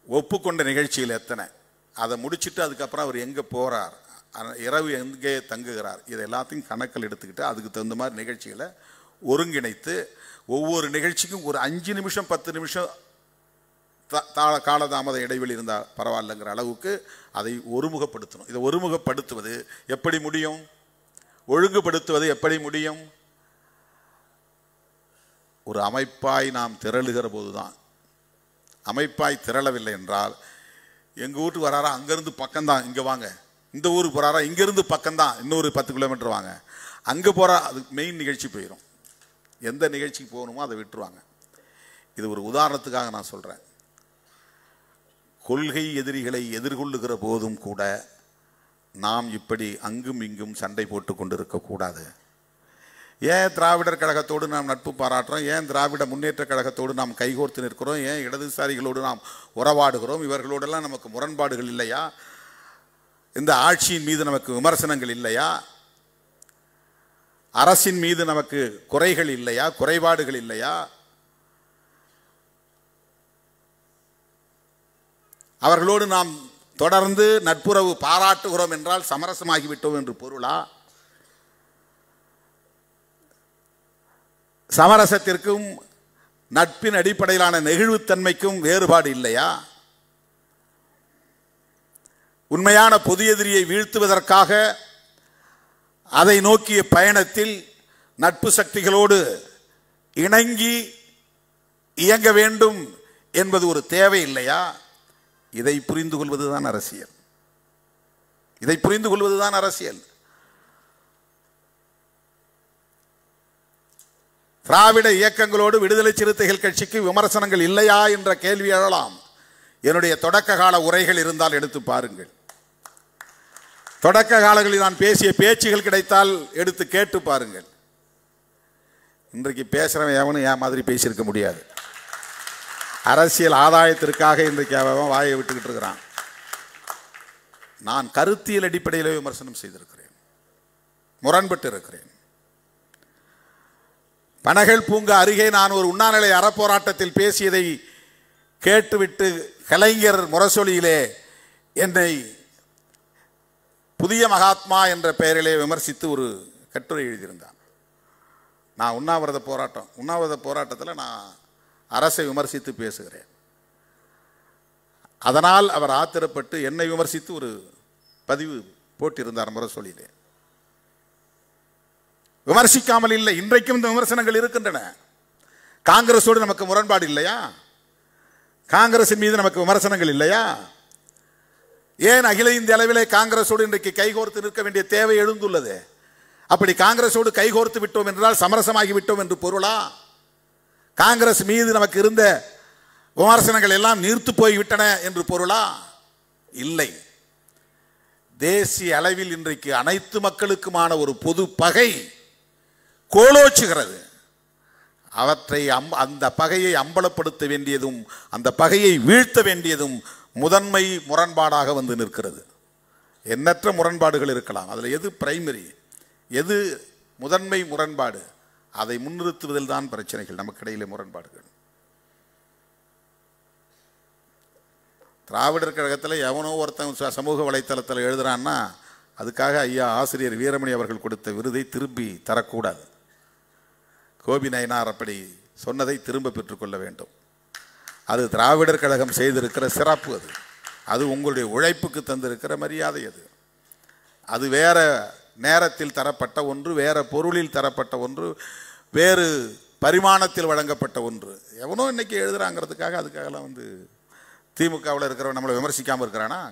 ஒப்புக்கொண்ட நிகழ்ச்சியில் எத்தனை, அதை முடிச்சுட்டு அதுக்கப்புறம் அவர் எங்கே போகிறார், இரவு எங்கே தங்குகிறார், இது எல்லாத்தையும் கணக்கில் எடுத்துக்கிட்டு அதுக்கு தகுந்த மாதிரி நிகழ்ச்சிகளை ஒருங்கிணைத்து ஒவ்வொரு நிகழ்ச்சிக்கும் ஒரு 5 நிமிஷம் 10 நிமிஷம் காலதாமத இடைவெளி இருந்தால் பரவாயில்லைங்கிற அளவுக்கு அதை ஒருமுகப்படுத்தணும். இதை ஒருமுகப்படுத்துவது எப்படி முடியும், ஒழுங்குபடுத்துவது எப்படி முடியும்? ஒரு அமைப்பாய் நாம் திரளுகிற போதுதான். அமைப்பாய் திரளவில்லை என்றால், எங்கள் வீட்டுக்கு வராரா அங்கேருந்து பக்கம்தான் இங்கே வாங்க, இந்த ஊருக்கு போகிறாரா இங்கேருந்து பக்கம்தான் இன்னொரு 10 கிலோமீட்டர் வாங்க, அங்கே போகிறா அது மெயின் நிகழ்ச்சி போயிடும். எந்த நிகழ்ச்சிக்கு போகணுமோ அதை விட்டுருவாங்க. இது ஒரு உதாரணத்துக்காக நான் சொல்கிறேன். கொள்கை எதிரிகளை எதிர்கொள்ளுகிற போதும் கூட நாம் இப்படி அங்கும் இங்கும் சண்டை போட்டு கொண்டிருக்கக்கூடாது. ஏன் திராவிடர் கழகத்தோடு நாம் நட்பு பாராட்டுறோம், ஏன் திராவிட முன்னேற்ற கழகத்தோடு நாம் கைகோர்த்து நிற்கிறோம், ஏன் இடதுசாரிகளோடு நாம் உறவாடுகிறோம், இவர்களோடெல்லாம் நமக்கு முரண்பாடுகள் இல்லையா, இந்த ஆட்சியின் மீது நமக்கு விமர்சனங்கள் இல்லையா, அரசின் மீது நமக்கு குறைகள் இல்லையா, குறைபாடுகள் இல்லையா? அவர்களோடு நாம் தொடர்ந்து நட்புறவு பாராட்டுகிறோம் என்றால் சமரசமாகிவிட்டோம் என்று பொருளா? சமரசத்திற்கும் நட்பின் அடிப்படையிலான நெகிழ்வுத்தன்மைக்கும் வேறுபாடு இல்லையா? உண்மையான பொது எதிரியை வீழ்த்துவதற்காக அதை நோக்கிய பயணத்தில் நட்பு சக்திகளோடு இணங்கி இயங்க வேண்டும் என்பது ஒரு தேவை இல்லையா? இதை புரிந்து கொள்வதுதான் அரசியல். இதை புரிந்து கொள்வதுதான் அரசியல். திராவிட இயக்கங்களோடு விடுதலை சிறுத்தைகள் கட்சிக்கு விமர்சனங்கள் இல்லையா என்ற கேள்வி எழலாம். என்னுடைய தொடக்க கால உரைகள் இருந்தால் எடுத்து பாருங்கள். தொடக்க காலங்களில் நான் பேசிய பேச்சுகள் கிடைத்தால் எடுத்து கேட்டு பாருங்கள். இன்றைக்கு பேசுறவன் எவனும் என் மாதிரி பேசியிருக்க முடியாது. அரசியல் ஆதாயத்திற்காக இன்றைக்கு அவன் வாயை விட்டுக்கிட்டு இருக்கிறான். நான் கருத்தியல் அடிப்படையில் விமர்சனம் செய்திருக்கிறேன், முரண்பட்டு இருக்கிறேன். பனகல் பூங்கா அருகே நான் ஒரு உண்ணாநிலை அறப்போராட்டத்தில் பேசியதை கேட்டுவிட்டு கலைஞர் முரசொலியிலே என்னை புதிய மகாத்மா என்ற பெயரிலே விமர்சித்து ஒரு கட்டுரை எழுதியிருந்தான். நான் உண்ணாவிரத போராட்டத்தில் நான் அரசை விமர்சித்து பேசுகிறேன். அதனால் அவர் ஆத்திரப்பட்டு என்னை விமர்சித்து ஒரு பதிவு போட்டிருந்தார் முரசொலியிலே. விமர்சிக்காமல் இல்லை, இன்றைக்கும் இந்த விமர்சனங்கள் இருக்கின்றன. காங்கிரஸோடு நமக்கு முரண்பாடு இல்லையா? காங்கிரசின் மீது நமக்கு விமர்சனங்கள் இல்லையா? ஏன் அகில இந்திய அளவிலே காங்கிரஸோடு இன்றைக்கு கைகோர்த்து நிற்க வேண்டிய தேவை எழுந்துள்ளது? அப்படி காங்கிரஸோடு கைகோர்த்து விட்டோம் என்றால் சமரசமாகி விட்டோம் என்று பொருளா? காங்கிரஸ் மீது நமக்கு இருந்த விமர்சனங்கள் எல்லாம் நீர்த்து போய்விட்டன என்று பொருளா? இல்லை. தேசிய அளவில் இன்றைக்கு அனைத்து மக்களுக்குமான ஒரு பொது பகை கோலோச்சுகிறது. அவற்றை அந்த பகையை அம்பலப்படுத்த வேண்டியதும் அந்த பகையை வீழ்த்த வேண்டியதும் முதன்மை முரண்பாடாக வந்து நிற்கிறது. எண்ணற்ற முரண்பாடுகள் இருக்கலாம், அதில் எது பிரைமரி, எது முதன்மை முரண்பாடு, அதை முன்னிறுத்துவதில் தான் பிரச்சனைகள், நமக்கு இடையிலே முரண்பாடுகள். திராவிடர் கழகத்தில் எவனோ ஒருத்தன் சமூக வலைத்தளத்தில் எழுதுறான்னா அதுக்காக ஐயா ஆசிரியர் வீரமணி அவர்கள் கொடுத்த விருதை திரும்பி தரக்கூடாது. கோபி நயினார் அப்படி சொன்னதை திரும்ப பெற்றுக்கொள்ள வேண்டும். அது திராவிடர் கழகம் செய்திருக்கிற சிறப்பு. அது உங்களுடைய உழைப்புக்கு தந்திருக்கிற மரியாதை. அது வேற நேரத்தில் தரப்பட்ட ஒன்று, வேற பொருளில் தரப்பட்ட ஒன்று, வேறு பரிமாணத்தில் வழங்கப்பட்ட ஒன்று. எவனோ இன்னைக்கு எழுதுறாங்கிறதுக்காக அதுக்காகலாம் வந்து திமுகவில் இருக்கிறவன் நம்மளை விமர்சிக்காமல் இருக்கிறானா?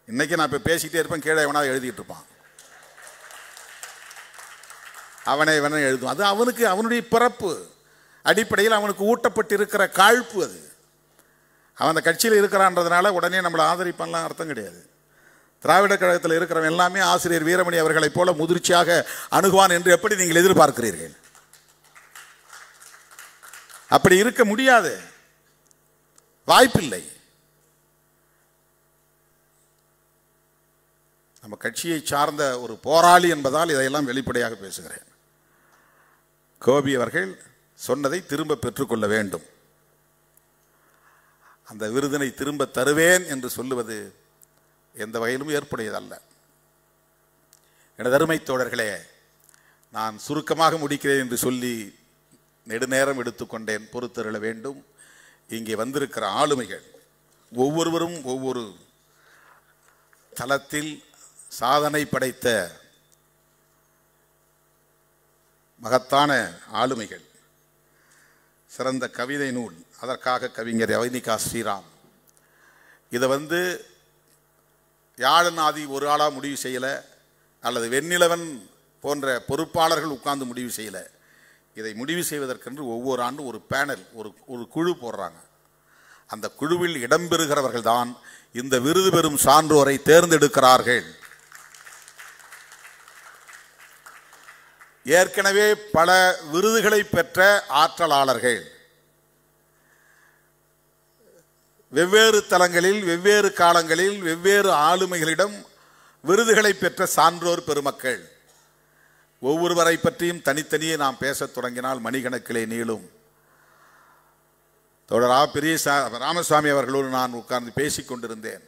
இன்னைக்கு நான் இப்போ பேசிக்கிட்டே இருப்பேன், கீழே எவனாவது எழுதிட்டு இருப்பான், அவனை எழுதும். அது அவனுக்கு அவனுடைய பிறப்பு அடிப்படையில் அவனுக்கு ஊட்டப்பட்டு இருக்கிற காழ்ப்பு. அது அவன் அந்த கட்சியில் இருக்கிறான்றதுனால உடனே நம்மளை ஆதரிப்பான்லாம் அர்த்தம் கிடையாது. திராவிட கழகத்தில் இருக்கிறவன் எல்லாமே ஆசிரியர் வீரமணி அவர்களைப் போல முதிர்ச்சியாக அணுகுவான் என்று எப்படி நீங்கள் எதிர்பார்க்கிறீர்கள்? அப்படி இருக்க முடியாது, வாய்ப்பில்லை. நம்ம கட்சியை சார்ந்த ஒரு போராளி என்பதால் இதையெல்லாம் வெளிப்படையாக பேசுகிறேன். கோபி அவர்கள் சொன்னதை திரும்ப பெற்றுக்கொள்ள வேண்டும். அந்த விருதினை திரும்ப தருவேன் என்று சொல்லுவது எந்த வகையிலும் ஏற்புடையதல்ல. எனது அருமை தோழர்களே, நான் சுருக்கமாக முடிக்கிறேன் என்று சொல்லி நெடுநேரம் எடுத்துக்கொண்டேன், பொறுத்தருள வேண்டும். இங்கே வந்திருக்கிற ஆளுமைகள் ஒவ்வொருவரும் ஒவ்வொரு தளத்தில் சாதனை படைத்த மகத்தான ஆளுமைகள். சிறந்த கவிதை நூல், அதற்காக கவிஞர் யவனிகா ஸ்ரீராம். இதை யாழநாதி ஒரு ஆளாக முடிவு செய்யலை, அல்லது வெண்ணிலவன் போன்ற பொறுப்பாளர்கள் உட்கார்ந்து முடிவு செய்யலை. இதை முடிவு செய்வதற்கென்று ஒவ்வொரு ஆண்டும் ஒரு பேனல், ஒரு குழு போடுறாங்க. அந்த குழுவில் இடம்பெறுகிறவர்கள் தான் இந்த விருது பெறும் சான்றோரை தேர்ந்தெடுக்கிறார்கள். ஏற்கனவே பல விருதுகளை பெற்ற ஆற்றலாளர்கள், வெவ்வேறு தலங்களில் வெவ்வேறு காலங்களில் வெவ்வேறு ஆளுமைகளிடம் விருதுகளை பெற்ற சான்றோர் பெருமக்கள். ஒவ்வொருவரை பற்றியும் தனித்தனியே நாம் பேசத் தொடங்கினால் மணிக்கணக்கிலே நீளும். தோழரா பெரிய ராமசாமி அவர்களோடு நான் உட்கார்ந்து பேசிக் கொண்டிருந்தேன்.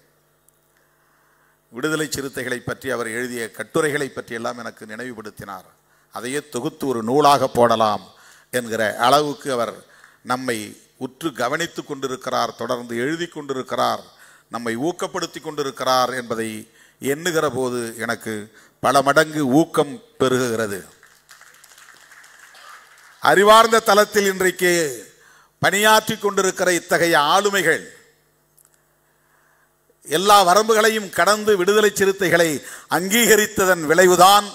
விடுதலை சிறுத்தைகளை பற்றி அவர் எழுதிய கட்டுரைகளை பற்றியெல்லாம் எனக்கு நினைவுபடுத்தினார். அதையே தொகுத்து ஒரு நூலாக போடலாம் என்கிற அளவுக்கு அவர் நம்மை உற்று கவனித்து கொண்டிருக்கிறார், தொடர்ந்து எழுதி கொண்டிருக்கிறார், நம்மை ஊக்கப்படுத்தி கொண்டிருக்கிறார் என்பதை எண்ணுகிற போது எனக்கு பல மடங்கு ஊக்கம் பெருகுகிறது. அறிவார்ந்த தளத்தில் இன்றைக்கு பணியாற்றி கொண்டிருக்கிற இத்தகைய ஆளுமைகள் எல்லா வரம்புகளையும் கடந்து விடுதலை சிறுத்தைகளை அங்கீகரித்ததன் விளைவுதான்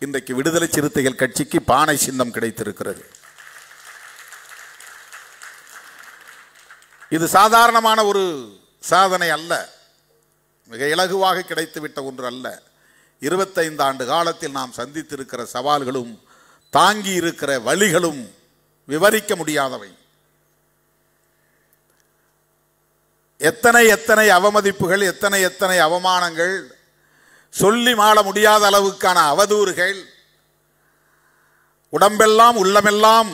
இன்றைக்கு விடுதலை சிறுத்தைகள் கட்சிக்கு பானை சின்னம் கிடைத்திருக்கிறது. இது சாதாரணமான ஒரு சாதனை அல்ல, மிக இலகுவாக கிடைத்துவிட்ட ஒன்று அல்ல. 25 ஆண்டு காலத்தில் நாம் சந்தித்திருக்கிற சவால்களும் தாங்கி இருக்கிற வழிகளும் விவரிக்க முடியாதவை. எத்தனை எத்தனை அவமதிப்புகள், எத்தனை எத்தனை அவமானங்கள், சொல்லி மாள முடியாத அளவுக்கான அவதூறுகள், உடம்பெல்லாம் உள்ளமெல்லாம்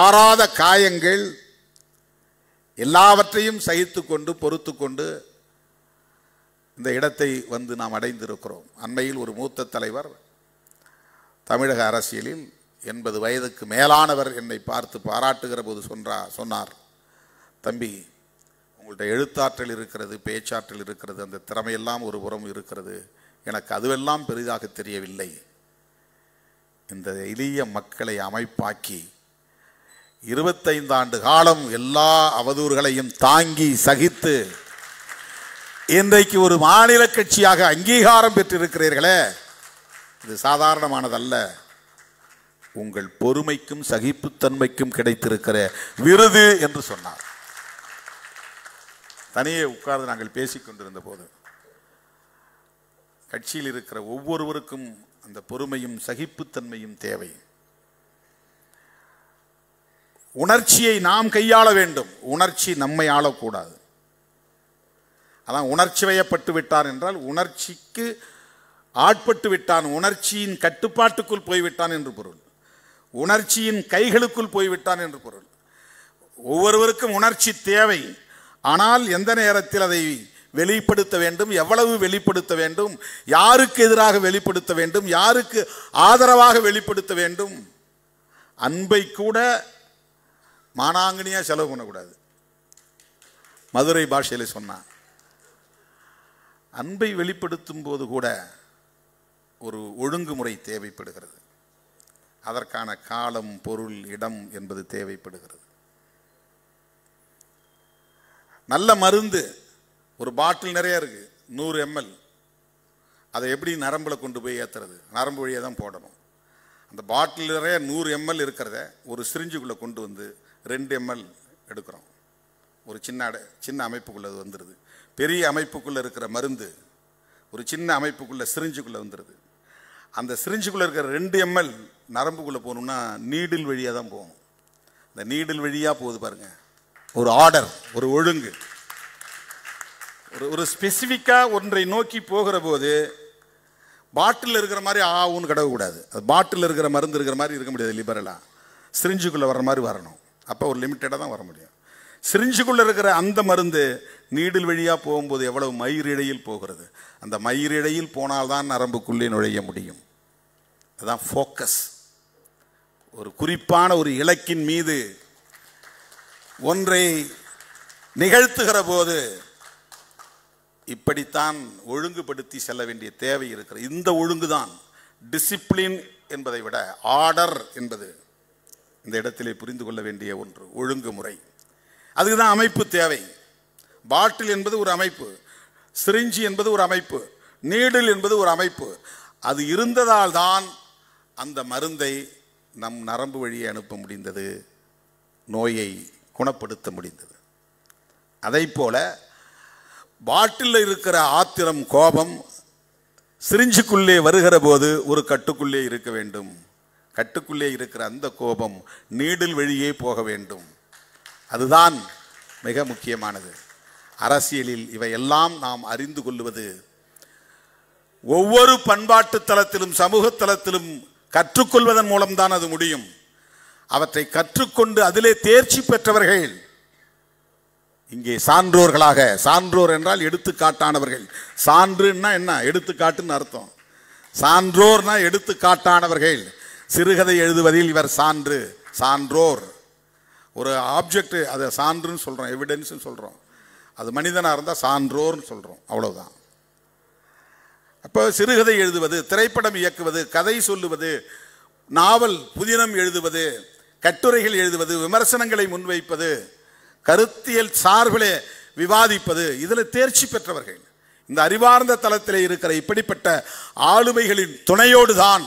ஆறாத காயங்கள், எல்லாவற்றையும் சகித்து கொண்டு பொறுத்து கொண்டு இந்த இடத்தை நாம் அடைந்திருக்கிறோம். அண்மையில் ஒரு மூத்த தலைவர் தமிழக அரசியலில் 80 வயதுக்கு மேலானவர் என்னை பார்த்து பாராட்டுகிற போது சொன்னார், தம்பி, உங்கள்கிட்ட எழுத்தாற்றல் இருக்கிறது, பேச்சாற்றல் இருக்கிறது, அந்த திறமையெல்லாம் ஒரு புறம் இருக்கிறது, எனக்கு அதுவெல்லாம் பெரிதாக தெரியவில்லை. இந்த எளிய மக்களை அமைப்பாக்கி 25 ஆண்டு காலம் எல்லா அவதூறுகளையும் தாங்கி சகித்து இன்றைக்கு ஒரு மாநில கட்சியாக அங்கீகாரம் பெற்றிருக்கிறீர்களே, இது சாதாரணமானதல்ல. உங்கள் பொறுமைக்கும் சகிப்புத்தன்மைக்கும் கிடைத்திருக்கிற விருது என்று சொன்னார். தனியே உட்கார்ந்து நாங்கள் பேசிக் கொண்டிருந்த போது கட்சியில் இருக்கிற ஒவ்வொருவருக்கும் அந்த பொறுமையும் சகிப்புத்தன்மையும் தேவை. உணர்ச்சியை நாம் கையாள வேண்டும், உணர்ச்சி நம்மை ஆளக்கூடாது. அதான் உணர்ச்சி வயப்பட்டு விட்டார் என்றால் உணர்ச்சிக்கு ஆட்பட்டு விட்டான், உணர்ச்சியின் கட்டுப்பாட்டுக்குள் போய்விட்டான் என்று பொருள். உணர்ச்சியின் கைகளுக்குள் போய்விட்டான் என்று பொருள். ஒவ்வொருவருக்கும் உணர்ச்சி தேவை. ஆனால் எந்த நேரத்தில் அதை வெளிப்படுத்த வேண்டும், எவ்வளவு வெளிப்படுத்த வேண்டும், யாருக்கு எதிராக வெளிப்படுத்த வேண்டும், யாருக்கு ஆதரவாக வெளிப்படுத்த வேண்டும். அன்பை கூட மானாங்கனியா செலவு பண்ணக்கூடாது. மதுரை பாஷையில் சொன்னான், அன்பை வெளிப்படுத்தும் போது கூட ஒரு ஒழுங்குமுறை தேவைப்படுகிறது. அதற்கான காலம், பொருள், இடம் என்பது தேவைப்படுகிறது. நல்ல மருந்து ஒரு பாட்டில் நிறைய இருக்கு, 100 ml. அதை எப்படி நரம்புல கொண்டு போய் ஏற்றுறது? நரம்பு வழியாக தான் போடணும். அந்த பாட்டில் நிறைய 100 ml இருக்கிறத ஒரு சிரிஞ்சுக்குள்ளே கொண்டு வந்து 2 ml எடுக்கிறோம். ஒரு சின்ன அமைப்புக்குள்ளே அது வந்துடுது. பெரிய அமைப்புக்குள்ளே இருக்கிற மருந்து ஒரு சின்ன அமைப்புக்குள்ளே சிரிஞ்சுக்குள்ளே வந்துடுது. அந்த சிரிஞ்சுக்குள்ளே இருக்கிற 2 ml நரம்புக்குள்ளே போகணும்னா நீடில் வழியாக தான் போகணும். இந்த நீடில் வழியாக போகுது பாருங்க, ஒரு ஆர்டர், ஒரு ஒழுங்கு, ஒரு ஸ்பெசிஃபிக்காக ஒன்றை நோக்கி போகிற போது பாட்டில் இருக்கிற மாதிரி ஆவுன்னு கிடக்கக்கூடாது. அது பாட்டில் இருக்கிற மருந்து இருக்கிற மாதிரி இருக்க முடியாது. லிபரலாக சிரிஞ்சுக்குள்ளே வர்ற மாதிரி வரணும். அப்போ ஒரு லிமிட்டடாக தான் வர முடியும். சிரிஞ்சுக்குள்ள இருக்கிற அந்த மருந்து நீடில் வழியாக போகும்போது எவ்வளவு மயிரிழையில் போகிறது. அந்த மயிரிழையில் போனால்தான் நரம்புக்குள்ளே நுழைய முடியும். அதுதான் ஃபோக்கஸ். ஒரு குறிப்பான ஒரு இலக்கின் மீது ஒன்றை நிகழ்த்துகிற போது இப்படித்தான் ஒழுங்குபடுத்தி செல்ல வேண்டிய தேவை இருக்கிறது. இந்த ஒழுங்குதான் டிசிப்ளின் என்பதை விட ஆர்டர் என்பது இந்த இடத்திலே புரிந்து கொள்ள வேண்டிய ஒன்று. ஒழுங்குமுறை, அதுக்குதான் அமைப்பு தேவை. பாட்டில் என்பது ஒரு அமைப்பு, சிரிஞ்சி என்பது ஒரு அமைப்பு, நீடில் என்பது ஒரு அமைப்பு. அது இருந்ததால் தான் அந்த மருந்தை நம் நரம்பு வழியே அனுப்ப முடிந்தது, நோயை குணப்படுத்த முடிந்தது. அதை போல பாட்டில் இருக்கிற ஆத்திரம், கோபம் சிரிஞ்சுக்குள்ளே வருகிற போது ஒரு கட்டுக்குள்ளே இருக்க வேண்டும். கட்டுக்குள்ளே இருக்கிற அந்த கோபம் நீடில் வழியே போக வேண்டும். அதுதான் மிக முக்கியமானது. அரசியலில் இவையெல்லாம் நாம் அறிந்து கொள்வது ஒவ்வொரு பண்பாட்டு தளத்திலும் சமூக தளத்திலும் கற்றுக்கொள்வதன் மூலம்தான் அது முடியும். அவற்றை கற்றுக்கொண்டு அதிலே தேர்ச்சி பெற்றவர்கள் இங்கே சான்றோர்களாக, சான்றோர் என்றால் எடுத்துக்காட்டானவர்கள். சான்றுன்னா என்ன? எடுத்துக்காட்டுன்னு அர்த்தம். சான்றோர்னா எடுத்துக்காட்டானவர்கள். சிறுகதை எழுதுவதில் இவர் சான்று, சான்றோர். ஒரு ஆப்ஜெக்ட் அதை சான்றுன்னு சொல்றோம், எவிடன்ஸ் சொல்றோம். அது மனிதனாக இருந்தால் சான்றோர்னு சொல்றோம், அவ்வளவுதான். அப்போ சிறுகதை எழுதுவது, திரைப்படம் இயக்குவது, கதை சொல்லுவது, நாவல் புதினம் எழுதுவது, கட்டுரைகள் எழுதுவது, விமர்சனங்களை முன்வைப்பது, கருத்தியல் சார்பிலே விவாதிப்பது, இதில் தேர்ச்சி பெற்றவர்கள். இந்த அறிவார்ந்த தளத்திலே இருக்கிற இப்படிப்பட்ட ஆளுமைகளின் துணையோடு தான்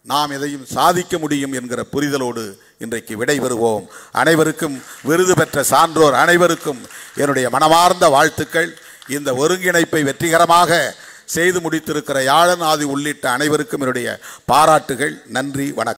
நாம் எதையும் சாதிக்க முடியும் என்கிற புரிதலோடு இன்றைக்கு விடைபெறுவோம். அனைவருக்கும், விருது பெற்ற சான்றோர் அனைவருக்கும் என்னுடைய மனமார்ந்த வாழ்த்துக்கள். இந்த ஒருங்கிணைப்பை வெற்றிகரமாக செய்து முடித்திருக்கிற யாழன் ஆதி உள்ளிட்ட அனைவருக்கும் என்னுடைய பாராட்டுகள். நன்றி, வணக்கம்.